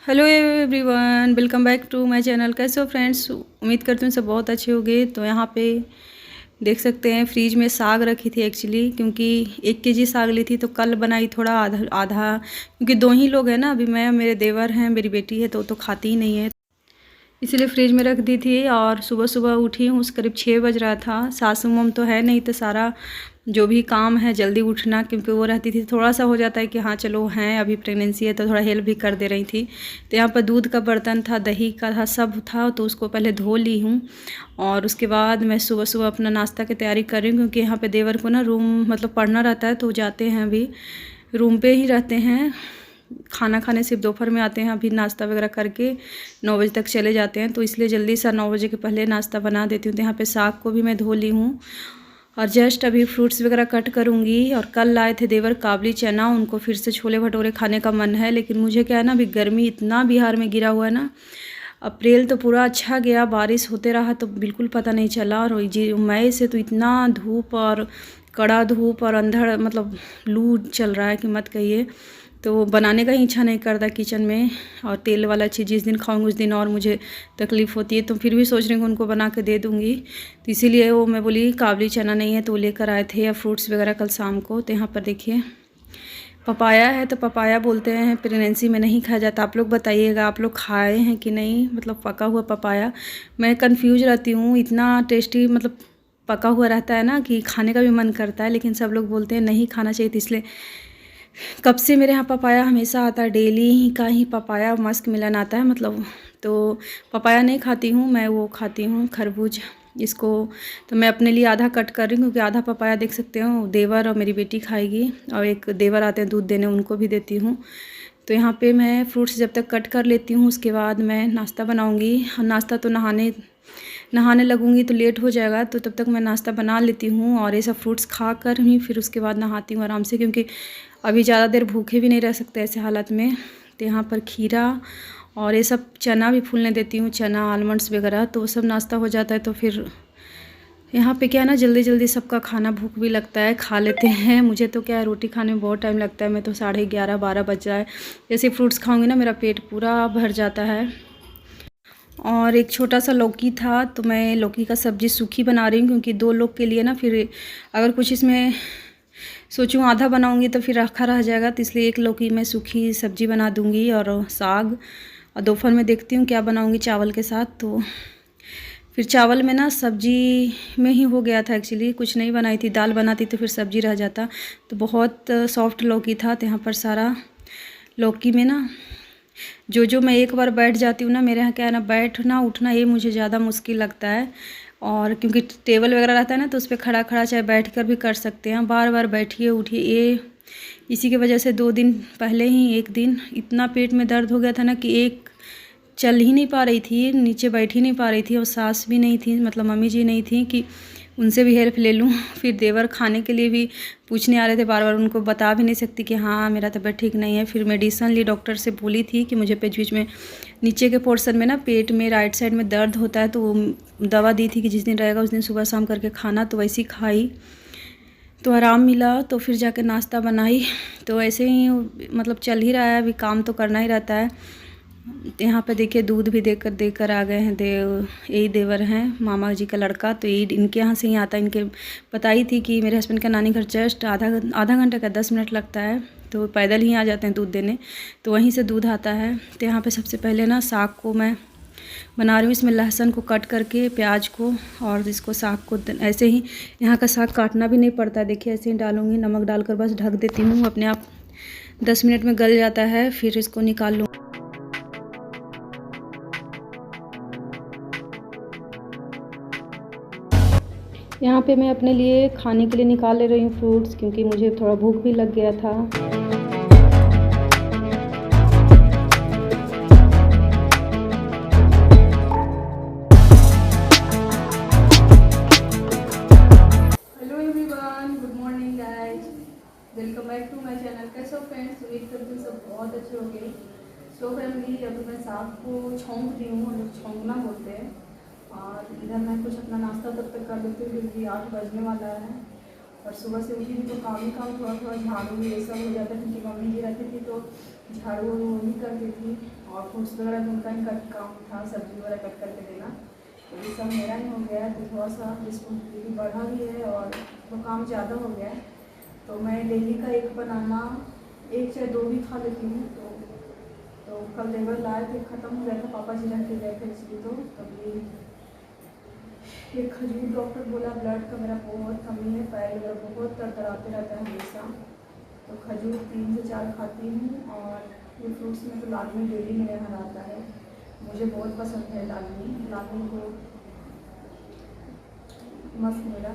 Hello everyone, welcome back to my channel. कैसे हो friends? उम्मीद करती हूँ सब बहुत अच्छे होंगे। तो यहाँ पे देख सकते हैं फ्रीज में साग रखी थी एक्चुअली, क्योंकि 1 केजी साग ली थी तो कल बनाई थोड़ा आधा आधा, क्योंकि 2 ही लोग हैं ना, अभी मैं, मेरे देवर हैं, मेरी बेटी है, तो खाती ही नहीं है, इसलिए फ्रिज में रख दी थी। और सुबह सुबह उठी हूँ, करीब 6 बज रहा था। सासू मम तो है नहीं, तो सारा जो भी काम है जल्दी उठना, क्योंकि वो रहती थी थोड़ा सा हो जाता है कि हाँ चलो हैं, अभी प्रेगनेंसी है तो थोड़ा हेल्प भी कर दे रही थी। तो यहाँ पर दूध का बर्तन था, दही का था, सब था, तो उसको पहले धो ली हूँ। और उसके बाद मैं सुबह सुबह अपना नाश्ता की तैयारी कर रही हूँ, क्योंकि यहाँ पर देवर को ना रूम मतलब पढ़ना रहता है, तो जाते हैं, अभी रूम पे ही रहते हैं। खाना खाने सिर्फ दोपहर में आते हैं, अभी नाश्ता वगैरह करके 9 बजे तक चले जाते हैं, तो इसलिए जल्दी सा 9 बजे के पहले नाश्ता बना देती हूँ। तो यहाँ पे साग को भी मैं धो ली हूँ और जस्ट अभी फ्रूट्स वगैरह कट करूँगी। और कल लाए थे देवर काबली चना, उनको फिर से छोले भटूरे खाने का मन है, लेकिन मुझे क्या है ना, अभी गर्मी इतना बिहार में गिरा हुआ है ना। अप्रैल तो पूरा अच्छा गया, बारिश होते रहा तो बिल्कुल पता नहीं चला, और मई से तो इतना धूप और कड़ा धूप और अंधड़ मतलब लू चल रहा है कि मत कहिए। तो बनाने का ही इच्छा नहीं करता किचन में, और तेल वाला चीज़ जिस दिन खाऊंगी उस दिन और मुझे तकलीफ़ होती है, तो फिर भी सोच रही हूँ उनको बना के दे दूँगी। तो इसीलिए वो मैं बोली काबली चना नहीं है तो लेकर आए थे, या फ्रूट्स वगैरह कल शाम को। तो यहाँ पर देखिए पपाया है, तो पपाया बोलते हैं प्रेगनेंसी में नहीं खाया जाता। आप लोग बताइएगा, आप लोग खाए हैं कि नहीं, मतलब पका हुआ पपाया। मैं कंफ्यूज रहती हूँ, इतना टेस्टी मतलब पका हुआ रहता है ना कि खाने का भी मन करता है, लेकिन सब लोग बोलते हैं नहीं खाना चाहिए, तो इसलिए कब से मेरे यहाँ पपाया हमेशा आता है, डेली का ही पपाया मस्क मिलन आता है मतलब। तो पपाया नहीं खाती हूँ मैं, वो खाती हूँ खरबूज, इसको तो मैं अपने लिए आधा कट कर रही हूँ, क्योंकि आधा पपाया देख सकते हो देवर और मेरी बेटी खाएगी, और एक देवर आते हैं दूध देने, उनको भी देती हूँ। तो यहाँ पे मैं फ्रूट्स जब तक कट कर लेती हूँ, उसके बाद मैं नाश्ता बनाऊँगी। और नाश्ता तो नहाने लगूंगी तो लेट हो जाएगा, तो तब तक मैं नाश्ता बना लेती हूँ, और ये सब फ्रूट्स खा कर ही फिर उसके बाद नहाती हूँ आराम से, क्योंकि अभी ज़्यादा देर भूखे भी नहीं रह सकते ऐसे हालत में। तो यहाँ पर खीरा और ये सब चना भी फूलने देती हूँ, चना आलमंड्स वगैरह, तो वो सब नाश्ता हो जाता है। तो फिर यहाँ पे क्या है ना, जल्दी जल्दी सबका खाना, भूख भी लगता है, खा लेते हैं। मुझे तो क्या है, रोटी खाने में बहुत टाइम लगता है, मैं तो 11:30-12 बज जाए, जैसे फ्रूट्स खाऊंगी ना मेरा पेट पूरा भर जाता है। और एक छोटा सा लौकी था, तो मैं लौकी का सब्ज़ी सूखी बना रही हूँ, क्योंकि 2 लोग के लिए ना, फिर अगर कुछ इसमें सोचूं आधा बनाऊंगी तो फिर रखा रह जाएगा, तो इसलिए एक लौकी मैं सूखी सब्ज़ी बना दूंगी और साग। और दोपहर में देखती हूँ क्या बनाऊंगी चावल के साथ। तो फिर चावल में ना सब्जी में ही हो गया था एक्चुअली, कुछ नहीं बनाई थी, दाल बनाती तो फिर सब्जी रह जाता। तो बहुत सॉफ्ट लौकी था, तो यहाँ पर सारा लौकी में ना जो मैं एक बार बैठ जाती हूँ ना, मेरे यहाँ क्या है ना, बैठना उठना ये मुझे ज़्यादा मुश्किल लगता है। और क्योंकि टेबल वगैरह रहता है ना, तो उस पर खड़ा खड़ा चाहे बैठ कर भी कर सकते हैं, बार बार बैठिए उठिए, ये इसी की वजह से 2 दिन पहले ही एक दिन इतना पेट में दर्द हो गया था ना, कि एक चल ही नहीं पा रही थी, नीचे बैठ ही नहीं पा रही थी, और सास भी नहीं थी, मतलब मम्मी जी नहीं थी कि उनसे भी हेल्प ले लूँ। फिर देवर खाने के लिए भी पूछने आ रहे थे बार बार, उनको बता भी नहीं सकती कि हाँ मेरा तबीयत ठीक नहीं है। फिर मेडिसन ली, डॉक्टर से बोली थी कि मुझे बीच बीच में नीचे के पोर्शन में ना, पेट में राइट साइड में दर्द होता है, तो वो दवा दी थी कि जिस दिन रहेगा उस दिन सुबह शाम करके खाना, तो वैसी खाई तो आराम मिला। तो फिर जाकर नाश्ता बनाई। तो ऐसे ही मतलब चल ही रहा है, अभी काम तो करना ही रहता है। यहाँ पे देखिए दूध भी देकर आ गए हैं, यही देवर हैं, मामा जी का लड़का, तो यही इनके यहाँ से ही आता है। इनके बताई थी कि मेरे हस्बैंड का नानी घर जस्ट आधा घंटा का 10 मिनट लगता है, तो पैदल ही आ जाते हैं दूध देने, तो वहीं से दूध आता है। तो यहाँ पे सबसे पहले ना साग को मैं बना रही हूँ, इसमें लहसुन को कट करके, प्याज को, और इसको साग को ऐसे ही, यहाँ का साग काटना भी नहीं पड़ता, देखिए ऐसे ही डालूँगी, नमक डालकर बस ढक देती हूँ, अपने आप 10 मिनट में गल जाता है। फिर इसको निकाल लूँ। यहाँ पे मैं अपने लिए खाने के लिए निकाल ले रही हूँ फ्रूट्स, क्योंकि मुझे थोड़ा भूख भी लग गया था। Hello everyone, good morning guys, welcome back to my channel. कैसे हो फ्रेंड्स? उम्मीद करती हूँ सब बहुत अच्छे होंगे। सो फैमिली, अभी मैं साग को छौंक रही हूँ, लोग छौंकना बोलते हैं। और इधर मैं कुछ अपना नाश्ता तब तक कर लेती हूँ, क्योंकि 8 बजने वाला है। और सुबह से उठी थी तो काम ही काम, थोड़ा थोड़ा झाड़ू ये सब हो जाता है क्योंकि मम्मी जी रहती थी तो झाड़ू वो ही करती थी और फ्रूट्स वगैरह भी उनका ही कट काम था, सब्जी वगैरह कट करके देना। तो ये सब मेरा ही हो गया है, तो थोड़ा सा रिस्पॉन्सिबिलिटी बढ़ा भी है और तो काम ज़्यादा हो गया है। तो मैं डेली का एक बनाना, एक चाहे दो भी खा लेती हूँ। तो कल देवर लाए थे, ख़त्म हो गया था, पापा जी रह के गए थे इसलिए। तो तभी एक खजूर, डॉक्टर बोला ब्लड का मेरा बहुत कमी है, पैर वगैरह बहुत दर्द रहता है हमेशा। तो खजूर 3 से 4 खाती हूँ और ये फ्रूट्स में तो लालमी डेली मेरे यहाँ आता है, मुझे बहुत पसंद है लालमी को मस्त मेरा।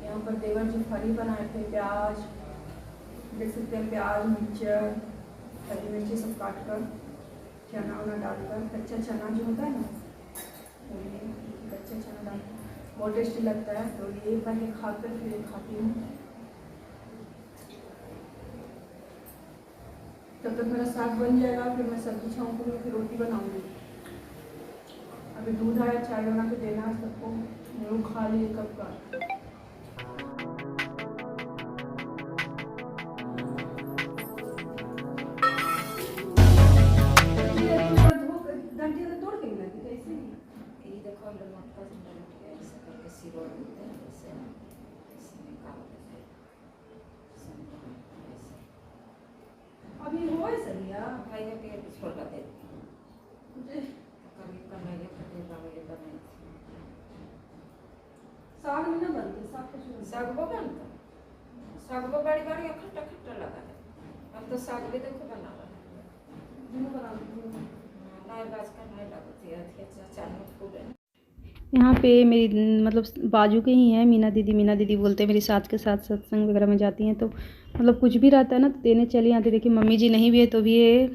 यहाँ पर देवर जी फली बनाए थे, प्याज देख सकते हैं, प्याज, मिर्चर, हरी मिर्ची सब काट कर, चना वना डालकर, कच्चा चना जो होता है ना, ये कच्चा चना डालकर बहुत टेस्टी लगता है। तो ये पहले खाकर फिर खाती हूँ। तब तक मेरा साग बन जाएगा, फिर मैं सब्जी छौंकूँगी, फिर रोटी बनाऊँगी। अभी दूध आया, चाय बना के देना है सबको, लोग खा लिए कब का। अभी हो सरिया भाई के छोड़ कर देती कभी कन्हैया खटे बाबे बने साग में ना बनते, साग वो बनता साग वो बड़ी बड़ी खट्टा खट्टा लगा है। अब तो साग भी देखो बना रहा है नाई बाज का नहीं लगती है, चार फूल यहाँ पे मेरी मतलब बाजू के ही हैं मीना दीदी बोलते हैं, मेरी सास के साथ सत्संग वगैरह में जाती हैं। तो मतलब कुछ भी रहता है ना तो देने चली आती। देखिए मम्मी जी नहीं भी है तो भी ये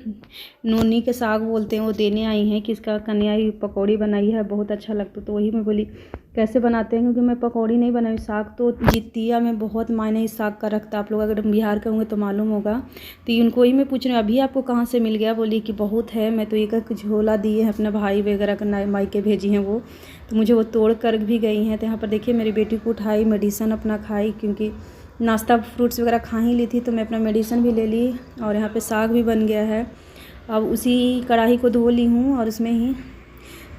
नोनी के साग बोलते हैं, वो देने आई हैं कि इसका कन्या पकौड़ी बनाई है, बहुत अच्छा लगता। तो वही मैं बोली कैसे बनाते हैं, क्योंकि मैं पकौड़ी नहीं बनाई। साग तो जितिया में बहुत मायने इस साग का रखता है, आप लोग अगर बिहार के होंगे तो मालूम होगा। तो उनको ही मैं पूछ रही हूँ अभी आपको कहाँ से मिल गया, बोली कि बहुत है, मैं तो एक झोला दिए हैं अपने भाई वगैरह का, मायके भेजी हैं वो, तो मुझे वो तोड़ कर भी गई हैं। तो यहाँ पर देखिए मेरी बेटी को उठाई, मेडिसन अपना खाई, क्योंकि नाश्ता फ्रूट्स वगैरह खा ही ली थी, तो मैं अपना मेडिसन भी ले ली। और यहाँ पे साग भी बन गया है। अब उसी कढ़ाई को धो ली हूँ और उसमें ही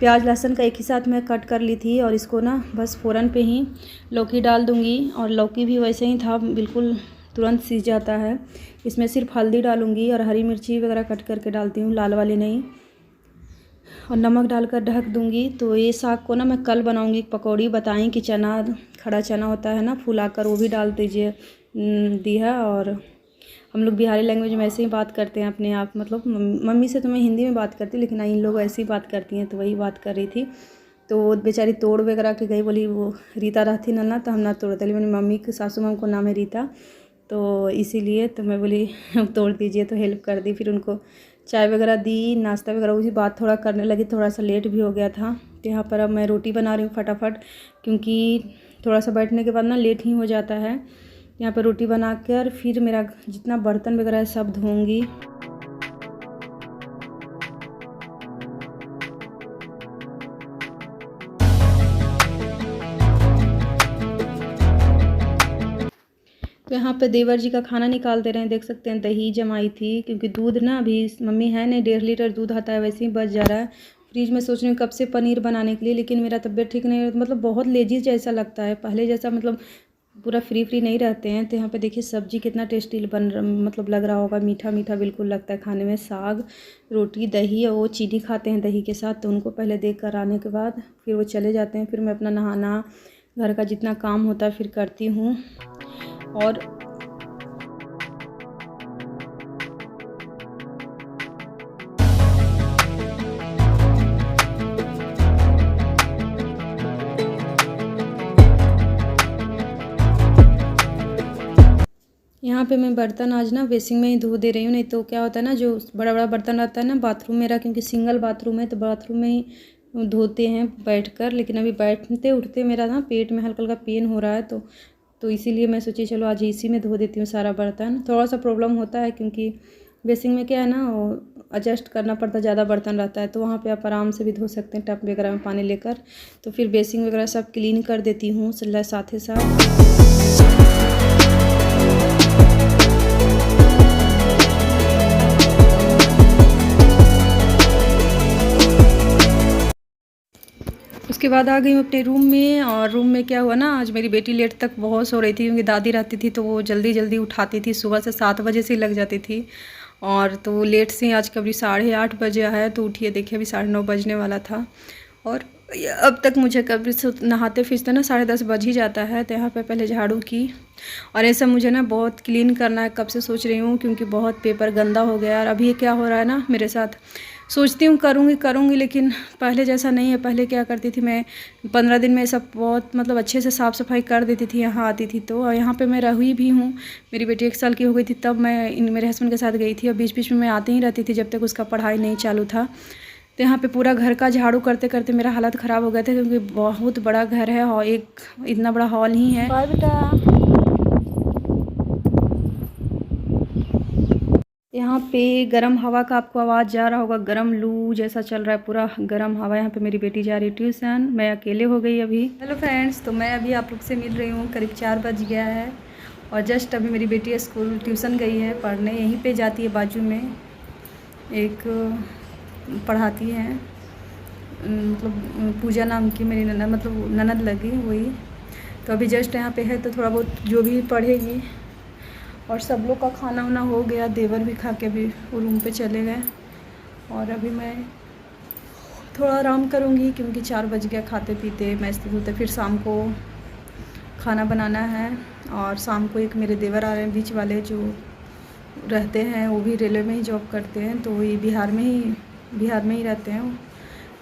प्याज लहसुन का एक ही साथ मैं कट कर ली थी और इसको ना बस फ़ौरन पे ही लौकी डाल दूँगी। और लौकी भी वैसे ही था, बिल्कुल तुरंत सीज जाता है। इसमें सिर्फ हल्दी डालूँगी और हरी मिर्ची वगैरह कट करके डालती हूँ, लाल वाली नहीं, और नमक डालकर ढक दूँगी। तो ये साग को ना मैं कल बनाऊँगी पकौड़ी। बताएं कि चना, खड़ा चना होता है ना फुलाकर, वो भी डाल दीजिए दिया। और हम लोग बिहारी लैंग्वेज में ऐसे ही बात करते हैं अपने आप, मतलब मम्मी से तो मैं हिंदी में बात करती, लेकिन इन लोग ऐसे ही बात करती हैं, तो वही बात कर रही थी। तो बेचारी तोड़ वगैरह के गई, बोली वो रीता रहती ना तो हम ना तोड़ते, मेरी मम्मी की सासू माँ को नाम है रीता, तो इसीलिए तो मैं बोली तोड़ दीजिए, तो हेल्प कर दी। फिर उनको चाय वगैरह दी, नाश्ता वगैरह, उसी बात थोड़ा करने लगी, थोड़ा सा लेट भी हो गया था। तो यहाँ पर अब मैं रोटी बना रही हूँ फटाफट, क्योंकि थोड़ा सा बैठने के बाद ना लेट ही हो जाता है। यहाँ पर रोटी बना कर फिर मेरा जितना बर्तन वगैरह है सब धोऊंगी। तो यहाँ पे देवर जी का खाना निकाल दे रहे हैं, देख सकते हैं दही जमाई थी, क्योंकि दूध ना अभी मम्मी है नहीं, 1.5 लीटर दूध आता है, वैसे ही बच जा रहा है फ्रिज में। सोच रही हूँ कब से पनीर बनाने के लिए, लेकिन मेरा तबीयत ठीक नहीं है, मतलब बहुत लेजी जैसा लगता है, पहले जैसा मतलब पूरा फ्री नहीं रहते हैं। तो यहाँ पे देखिए सब्जी कितना टेस्टी मतलब लग रहा होगा, मीठा मीठा बिल्कुल लगता है खाने में। साग, रोटी, दही, और वो चीनी खाते हैं दही के साथ, तो उनको पहले देख कर आने के बाद फिर वो चले जाते हैं। फिर मैं अपना नहाना, घर का जितना काम होता है फिर करती हूँ। और यहाँ पे मैं बर्तन आज ना बेसिंग में ही धो दे रही हूँ, नहीं तो क्या होता है ना, जो बड़ा बड़ा बर्तन रहता है ना बाथरूम मेरा, क्योंकि सिंगल बाथरूम है, तो बाथरूम में ही धोते हैं बैठकर। लेकिन अभी बैठते उठते मेरा ना पेट में हल्का हल्का पेन हो रहा है, तो इसीलिए मैं सोची चलो आज इसी में धो देती हूँ सारा बर्तन। थोड़ा सा प्रॉब्लम होता है, क्योंकि बेसिंग में क्या है ना, एडजस्ट करना पड़ता है, ज़्यादा बर्तन रहता है तो वहाँ पे आप आराम से भी धो सकते हैं टब वगैरह में पानी लेकर। तो फिर बेसिन वगैरह सब क्लीन कर देती हूँ साथ ही साथ। उसके बाद आ गई हूँ अपने रूम में। और रूम में क्या हुआ ना, आज मेरी बेटी लेट तक बहुत सो रही थी क्योंकि दादी रहती थी तो वो जल्दी जल्दी उठाती थी, सुबह से 7 बजे से लग जाती थी। और तो लेट से आज कभी 8:30 बजे है तो उठिए, देखिए अभी 9:30 बजने वाला था। और अब तक मुझे कभी नहाते फिरते ना 10:30 बज ही जाता है। तो यहाँ पे पहले झाड़ू की, और ऐसा मुझे ना बहुत क्लीन करना है, कब से सोच रही हूँ क्योंकि बहुत पेपर गंदा हो गया। और अभी क्या हो रहा है ना मेरे साथ, सोचती हूँ करूँगी लेकिन पहले जैसा नहीं है। पहले क्या करती थी मैं 15 दिन में सब बहुत मतलब अच्छे से साफ़ सफाई कर देती थी, यहाँ आती थी तो। और यहाँ पे मैं रही भी हूँ, मेरी बेटी 1 साल की हो गई थी तब मैं मेरे हस्बैंड के साथ गई थी। और बीच बीच में मैं आती ही रहती थी जब तक उसका पढ़ाई नहीं चालू था। तो यहाँ पे पूरा घर का झाड़ू करते करते मेरा हालत ख़राब हो गया था क्योंकि बहुत बड़ा घर है और एक इतना बड़ा हॉल ही है। और बेटा यहाँ पे गर्म हवा का आपको आवाज़ जा रहा होगा, गर्म लू जैसा चल रहा है, पूरा गर्म हवा। यहाँ पे मेरी बेटी जा रही है ट्यूशन, मैं अकेले हो गई अभी। हेलो फ्रेंड्स, तो मैं अभी आप लोग से मिल रही हूँ, करीब 4 बज गया है। और जस्ट अभी मेरी बेटी स्कूल ट्यूशन गई है पढ़ने, यहीं पे जाती है बाजू में एक पढ़ाती है, मतलब पूजा नाम की मेरी ननद, मतलब ननद लगी वही। तो अभी जस्ट यहाँ पे है तो थोड़ा बहुत जो भी पढ़ेगी। और सब लोग का खाना वाना हो गया, देवर भी खा के भी वो रूम पे चले गए। और अभी मैं थोड़ा आराम करूँगी क्योंकि 4 बज गया, खाते पीते मैचते धोते फिर शाम को खाना बनाना है। और शाम को एक मेरे देवर आ रहे हैं बीच वाले, जो रहते हैं वो भी रेलवे में ही जॉब करते हैं, तो ये बिहार में ही रहते हैं।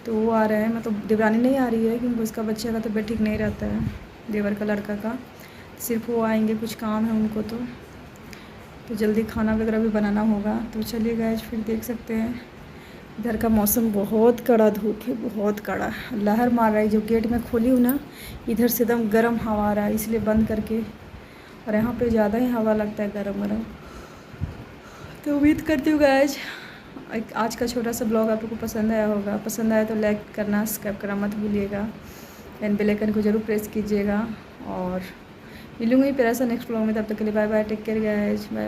तो वो आ रहे हैं, मतलब देवरानी नहीं आ रही है क्योंकि उसका बच्चे का तबीयत ठीक नहीं रहता है, देवर का लड़का का। सिर्फ वो आएंगे, कुछ काम है उनको तो जल्दी खाना वगैरह भी बनाना होगा। तो चलिए गाइस, फिर देख सकते हैं इधर का मौसम बहुत कड़ा धूप है, बहुत कड़ा लहर मार रहा है। जो गेट में खोली हूँ ना, इधर से एकदम गर्म हवा आ रहा है, इसलिए बंद करके। और यहाँ पे ज़्यादा ही हवा लगता है गरम गरम। तो उम्मीद करती हूँ गाइस आज का छोटा सा ब्लॉग आप लोग को पसंद आया होगा। पसंद आया तो लाइक करना, सब्सक्राइब करना मत भूलिएगा, एंड बेल आइकन को ज़रूर प्रेस कीजिएगा। और मिलूँगी फिर ऐसा नेक्स्ट ब्लॉग में, तब तक के लिए bye bye, take care guys, bye.